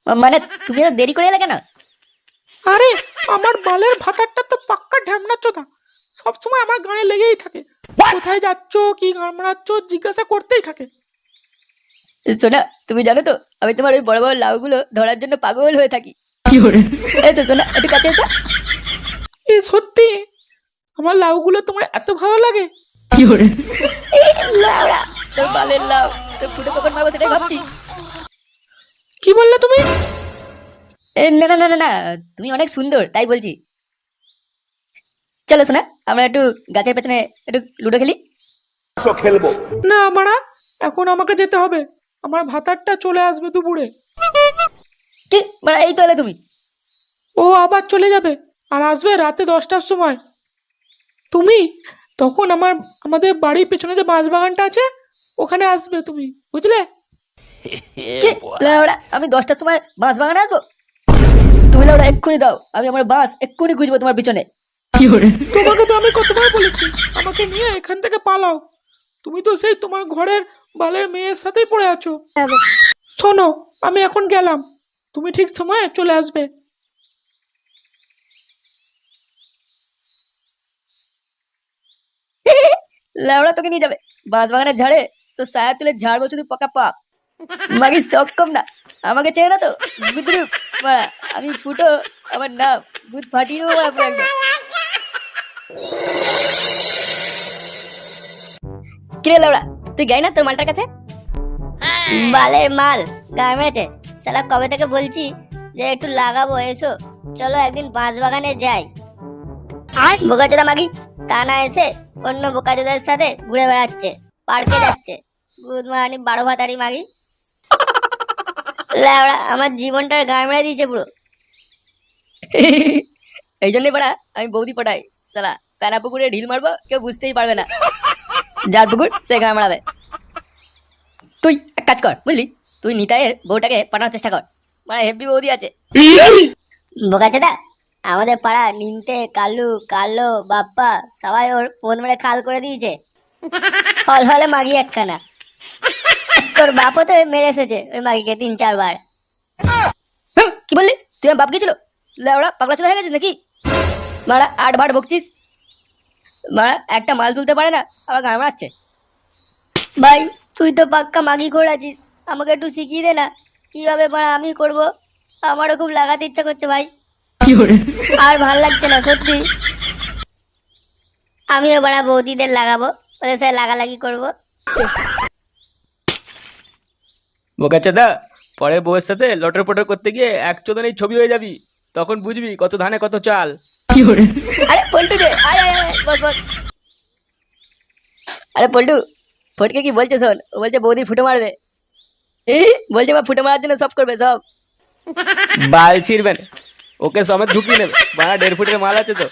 মানে তুমি এত দেরি করে এলে কেন? আরে আমার বালের ভাতারটা তো পাক্কা ঢ্যামনা চোদা, সবসময় আমার গায়ে লেগেই থাকে। কোথায় যাচ্ছ, কি গান মারাচ্ছ জিজ্ঞাসা করতেই থাকে। সোনা, তুমি জানো তো আমি তোমার ওই বড় বড় লাউগুলো ধরার জন্য পাগল হয়ে থাকি। এসো সোনা, একটু কাছে এসো। এ সত্যি আমার লাউগুলো তোমার এত ভালো লাগে? এই লাউড়া, তোর বালের লাউ, তোর ফুটো কখন মারবো সেটাই ভাবছি। কি বললে তুমি? না না না না না, তুমি অনেক সুন্দর তাই বলছি। চলো সোনা, আমরা একটু গাছের পেছনে একটু লুডো খেলি। খেলবো না মারা, এখন আমাকে যেতে হবে, আমার ভাতারটা চলে আসবে দুপুরে। কি মানে এই তো এলে তুমি? ও আবার চলে যাবে, আর আসবে রাতে 10টার সময়। তুমি তখন আমাদের বাড়ির পেছনে যে বাঁশ বাগানটা আছে ওখানে আসবে তুমি, বুঝলে? কি লাউড়া, আমি 10টার সময় বাঁশ বাগানে আসবো? তুমি লাউড়া এক্ষুনি দাও, আমি আমার বাঁশ এক্ষুনি খুঁজবো তোমার পিছনে। তোমাকে তো আমি কতবার বলেছি আমাকে নিয়ে এখান থেকে পালাও, তুমি তো সেই তোমার ঘরের বালের মেয়ের সাথেই পড়ে আছো। শোনো, আমি এখন গেলাম, তুমি ঠিক সময়ে চলে আসবে। লাউড়া তোকে নিয়ে যাবে বাঁশ বাগানের ঝাড়ে, তো সায়া তুলে ঝাড়বো শুধু পকা পাক। মাগি শখ কম না, আমাকে চেয়ে না তো বুদ্ধি মারা, আমি ফুটো, আমার নাম বুধ ফাটিয়ে দেবো মারা পুরো একদম। কিরে লাউড়া, তুই গাই না তোর মালটার কাছে? বালের মাল গায়ে মেরেছে শালা, কবে থেকে বলছি যে একটু লাগাবো, এসো চলো একদিন বাঁশ বাগানে যাই। বোকাচোদা মাগি তা না এসে অন্য বোকাচোদার সাথে ঘুরে বেড়াচ্ছে, পার্কে যাচ্ছে। গুড মর্নিং 12 ভাতারি মাগি। লেওড়া আমার জীবনটার গায়ে মেরে দিয়েছে পুরো। এই জন্যই পাড়া আমি বৌদি পটাই, সালা প্যানা পুকুরে ঢিল মারবো কেউ বুঝতেই পারবে না, যার পুকুর সে গায়ে মারাবে। তুই এক কাজ কর বুঝলি, তুই নিতাইয়ের বউটাকে পাঠানোর চেষ্টা কর, মানে হেভি বৌদি আছে। বোকাচোদা আমাদের পাড়া নিনতে কালু কালো বাপ্পা সবাই ওর ফোন মেরে খাল করে দিয়েছে। হল হলে মাগি একখানা, তোর বাপও তো মেরে এসেছে ওই মাগিকে 3-4 বার। কি বললি তুই? আমার বাপ গেছিল? লেওড়া পাগলা চোদা হয়ে গেছিস নাকি? মারা 8 বার বকছিস, মারা একটা মাল তুলতে পারে না আবার গান মারাচ্ছে। ভাই তুই তো পাক্কা মাগি করেছিস, আমাকে একটু শিখিয়ে দে না কিভাবে বাড়া আমি করব, আমারও খুব লাগাতে ইচ্ছা করছে ভাই, আর ভাল লাগছে না সত্যি। আমিও বাড়া বৌদিদের লাগাবো, ওদের সাথে লাগালাগি করবো। বোকাচোদা, পরে বউয়ের সাথে লটর পটর করতে গিয়ে এক চোদনেই ছবি হয়ে যাবি, তখন বুঝবি কত ধানে কত চাল। আরে পল্টু রে, আয় আয় আয়, বস বস। আরে পল্টু, ফটকে কি বলছে শোন, ও বলছে বৌদি ফুটো মারবে। বলছে বা ফুটো মারার জন্য সব করবে সব। বাল ছিড়বেন, ওকে সমেত ঢুকিয়ে নেবে, 1.5 ফুটের মাল আছে তো।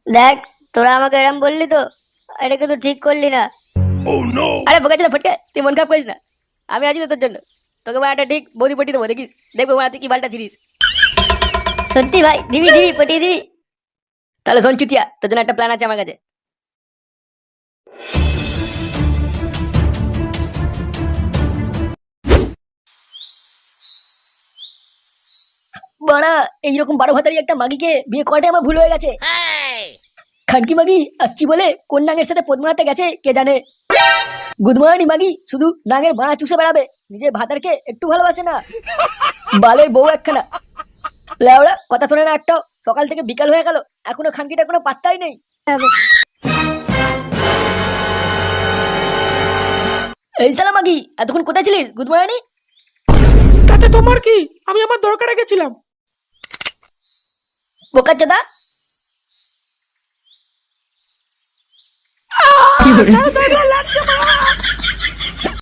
দেখ তোরা আমাকে এরম বললি তো, এটা কিন্তু ঠিক করলি না। আরে বোকাচোদা ফটকে, তুই মন খারাপ করিস না, আমি আছি তো তোর জন্য, তোকে একটা ঠিক বৌদি পটিয়ে দেবো, দেখিস দেখবো তুই কি বালটা ছিড়িস। সত্যি ভাই দিবি দিবি পটিয়ে দিবি। তাহলে শোন চুতিয়া, তোর জন্য একটা প্ল্যান আছে আমার কাছে। বাড়া এইরকম 12 ভাতারি একটা মাগিকে বিয়ে করাটাই আমার ভুল হয়ে গেছে। খানকি মাগি আসছি বলে কোন নাঙের সাথে পদ্মাতে গেছে কে জানে। গুদমানি মাগি শুধু নাঙের বাড়া চুষে বেড়াবে, নিজের ভাতারকে একটু ভালোবাসে না, বালের বউ একখানা। লেওড়া কথা শোনে না একটাও, সকাল থেকে বিকাল হয়ে গেল এখনো খানকিটার কোনো পাত্তাই নেই। এই সালা মাগি এতক্ষণ কোথায় ছিলিস গুদমানি? তাতে তোমার কি, আমি আমার দরকারে গেছিলাম। বোকাচোদা,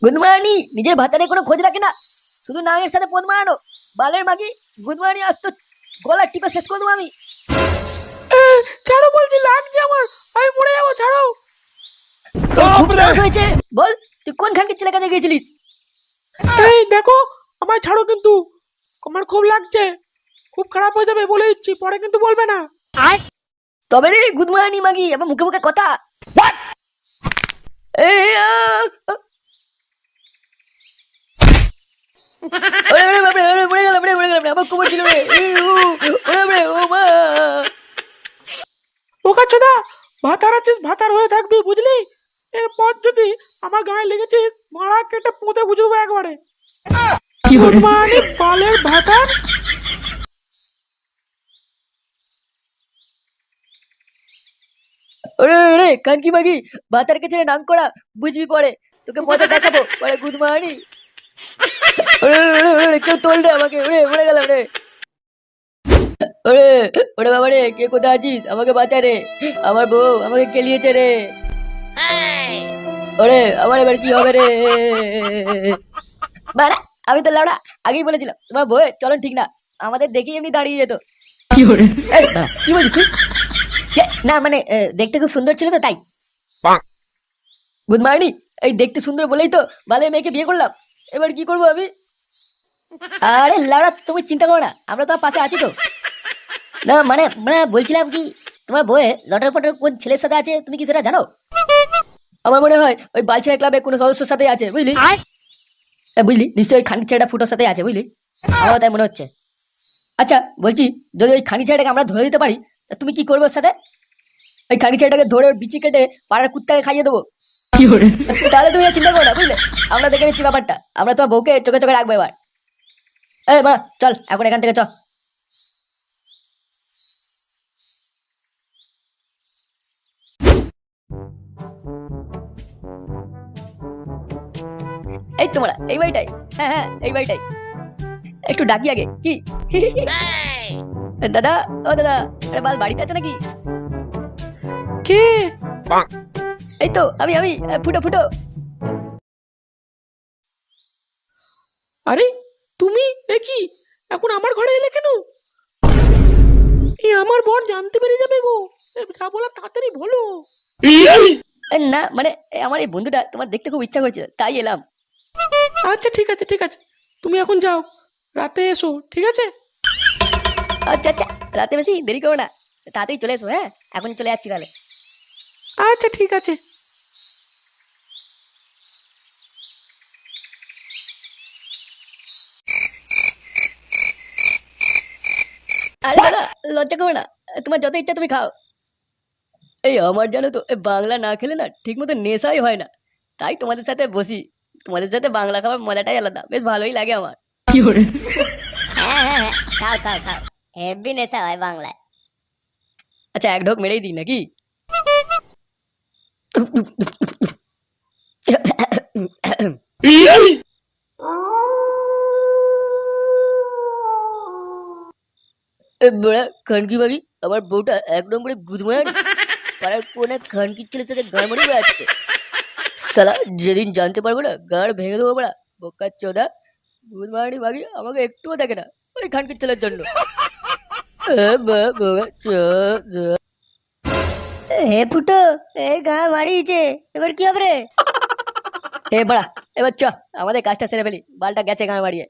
গুদমানি নিজের ভাতারে কোনো খোঁজ রাখে না, শুধু নাঙের সাথে পদ মারানো, বালের মাগি। গুদমানি আসতো গলা টিপে শেষ করে দেবো আমি। ছাড়ো বলছি, লাগছে আমার, আমি মরে যাবো, ছাড়ো। তোর খুব সাহস হয়েছে, বল তুই কোন খানকির ছেলে কাছে গিয়েছিলিস? এই দেখো, আমায় ছাড়ো কিন্তু, আমার খুব লাগছে, খুব খারাপ হয়ে যাবে বলে দিচ্ছি, পরে কিন্তু বলবে না। তবে রে গুদমানি মাগি আমার মুখে মুখে কথা। এই, ওরে ওরে বাপরে, ওরে মরে গেলাম রে, মরে গেলাম রে, আমার কোমর ছিল রে, ওরে বাপরে, ও মা। বোকা চোদা, ভাতার আছিস ভাতার হয়ে থাকবি বুঝলি। এরপর যদি আমার গায়ে লেগেছে মারা কেটে পুঁতে বুঝবো একবারে। মানে বালের ভাতার। ওরে ওরে কানকি মাগি, ভাতার কাছে নাম করা, বুঝবি পরে, তোকে মজা দেখাবো পরে গুদমানি। ওরে ওরে ওরে, কেউ তোল রে আমাকে, ওরে মরে গেলাম রে। ওরে ওরে বাবা রে, কে কোথায় আছিস, আমাকে বাঁচা রে, আমার বউ আমাকে কেলিয়েছে রে। ওরে আমার এবার কি হবে রে। বাড়া, আমি তো লাউড়া আগেই বলেছিলাম তোমার বউয়ের চলন ঠিক না, আমাদের দেখেই এমনি দাঁড়িয়ে যেত। এই, বাড়া, কি বলছিস তুই? না মানে দেখতে খুব সুন্দর ছিল তো তাই। Good morning. এই দেখতে সুন্দর বলেই তো ভালো মেয়েকে বিয়ে করলাম, এবার কি করবো আমি? আরে লাউড়া, তুমি চিন্তা করো না, আমরা তো পাশে আছি তো। না মানে মানে বলছিলাম কি, তোমার বউয়ে লটার পটার কোন ছেলের সাথে আছে তুমি কি সেটা জানো? আমার মনে হয় ওই বালছেড়া ক্লাবে কোনো সদস্যের সাথে আছে, বুঝলি? বুঝলি, নিশ্চয়ই ওই খানকি ছেলেটা ফুটোর সাথে আছে, বুঝলি? আমার তাই মনে হচ্ছে। আচ্ছা বলছি, যদি ওই খানকি ছেলেটাকে আমরা ধরে দিতে পারি, তা তুমি কি করবে ওর সাথে? ওই খানকি ছেলেটাকে ধরে ওর বিচি কেটে পাড়ার কুত্তাকে খাইয়ে দেবো। তাহলে তুমি আর চিন্তা করো না, বুঝলে? আমরা দেখে নিচ্ছি ব্যাপারটা, আমরা তোমার বউকে চোখে চোখে রাখবো এবার। এই মা, চল এখন এখান থেকে চ। এই তোমরা এই বাড়িটাই, হ্যাঁ হ্যাঁ এই বাড়িটাই, একটু ডাকি আগে কি? দাদা, ও দাদা, আরে বাল বাড়িতে আছে নাকি? কে? এই তো আমি আমি ফুটো ফুটো। আরে তুমি কি এখন আমার ঘরে এলে কেন? আমার বর জানতে পেরে যাবে গো। যা বলা তাড়াতাড়ি বলো। না মানে আমার এই বন্ধুটা তোমার দেখতে খুব ইচ্ছা করছে, তাই এলাম। আচ্ছা ঠিক আছে ঠিক আছে, তুমি এখন যাও, রাতে এসো, ঠিক আছে? আচ্ছা আচ্ছা, রাতে বেশি দেরি করো না, তাড়াতাড়ি চলে এসো। হ্যাঁ, এখন চলে যাচ্ছি তাহলে। আচ্ছা ঠিক আছে। আরে দাদা, লজ্জা করো না, তোমার যত ইচ্ছা তুমি খাও। এই আমার জানো তো, বাংলা না খেলে না ঠিক মতো নেশাই হয় না, তাই তোমাদের সাথে বসি। তোমাদের সাথে বাংলা খাবার মজাটাই আলাদা, বেশ ভালোই লাগে আমার। হ্যাঁ হ্যাঁ হ্যাঁ, খাও খাও খাও, হেভি নেশা হয় বাংলায়। আচ্ছা এক ঢোক মেরেই দিই নাকি? বড়া খানকি বাগি, আমার বউটা এক নম্বরে গুদমানি, পাড়ার কোনে খানকির ছেলের সাথে গান মারি বেড়াচ্ছে। সালা যেদিন জানতে পারবো না, গাড় ভেঙে দেবো বড়া, বোকার চোদা। গুদমানি বাগি আমাকে একটুও দেখে না ওই খানকির ছেলের জন্য। হে ফুটো, এই গা মারিয়েছে, এবার কি হবে রে? এ বড়া, এবার চ আমাদের কাজটা সেরে ফেলি, বালটা গেছে গান মারিয়ে।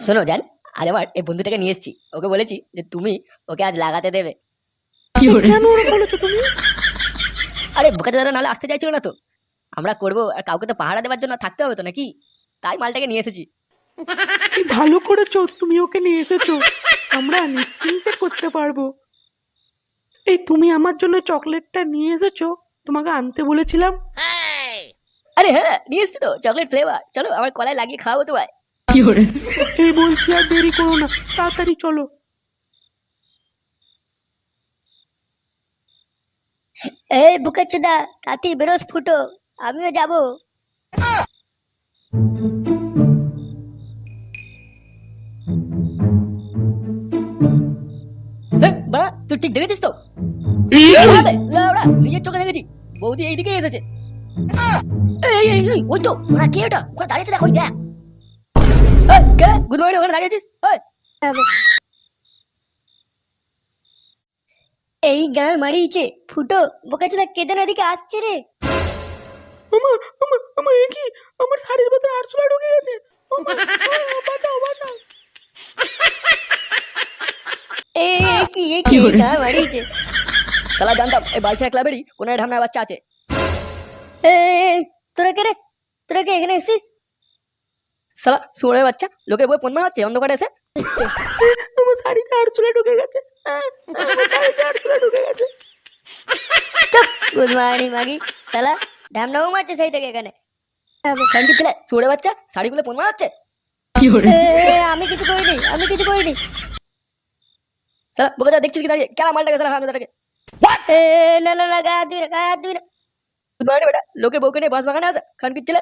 শোনো জান, আর এবার এই বন্ধুটাকে নিয়ে এসেছি, ওকে বলেছি যে তুমি ওকে আজ লাগাতে দেবে। কেন ওরা বলেছো তুমি? আরে বোকা দাদা নাহলে আসতে চাইছিল না তো, আমরা করবো আর কাউকে তো পাহারা দেওয়ার জন্য থাকতে হবে তো নাকি, তাই মালটাকে নিয়ে এসেছি। ভালো করেছো তুমি ওকে নিয়ে এসেছো, আমরা নিশ্চিন্তে করতে পারবো। এই তুমি আমার জন্য চকলেটটা নিয়ে এসেছো, তোমাকে আনতে বলেছিলাম। আরে হ্যাঁ নিয়ে এসছি তো চকলেট ফ্লেভার, চলো আমার কলায় লাগিয়ে খাওয়াবো তোমায়। এই বলছি আর দেরি করো না, তাড়াতাড়ি চলো। এই বুকাচোদা, তাতি বেরোস ফুটো, আমিও যাবো। বাড়া তুই ঠিক দেখেছিস তো? লাউড়া, নিজের চোখে দেখেছি, বৌদি এইদিকে এসেছে। এই এই এই, ওই তো ওরা, কে ওটা ওখানে দাঁড়িয়েছে, দেখ ওই দেখ। গুড মর্নিং, ওখানে দাঁড়িয়ে আছিস? এই গান মারিয়েছে ফুটো, বুকাচোদা কে যেন এদিকে আসছে রে। আমা আমা আমা এ কি, আমার শাড়ির ভেতরে আরশোলা ঢুকে গেছে। বাঁচাও বাঁচাও। এ কি গান মারিয়েছে? শালা জানতাম এই বালছেড়া ক্লাবেরই কোনো একটা ঢামনার বাচ্চা আছে। এ, তোরা কে রে? তোরা কে এখানে এসেছিস? শালা শুয়োরের বাচ্চা, লোকের বই পণ্য হচ্ছে অন্ধকারে এসে। আমার শাড়িতে আরচুলে ঢুকে গেছে, আমার শাড়িতে আরচুলে ঢুকে গেছে। গুড মর্নিং মাগি, শালা ঢ্যামনাও মারছে সেই থেকে এখানে। খানকির ছেলে, শুয়োরের বাচ্চা, শাড়িগুলো পণ্য হচ্ছে। আমি কিছু করিনি, আমি কিছু করিনি। শালা বোকা চোদা, দেখছিস কি দাঁড়িয়ে? কেলা মালটাকে শালা হারামজাদাটাকে। না না না, গায়ে হাত দিবি না, গায়ে হাত দিবি না। মানে বেটা লোকের বউকে নিয়ে বাস বাগানে আছে খানকির ছেলে।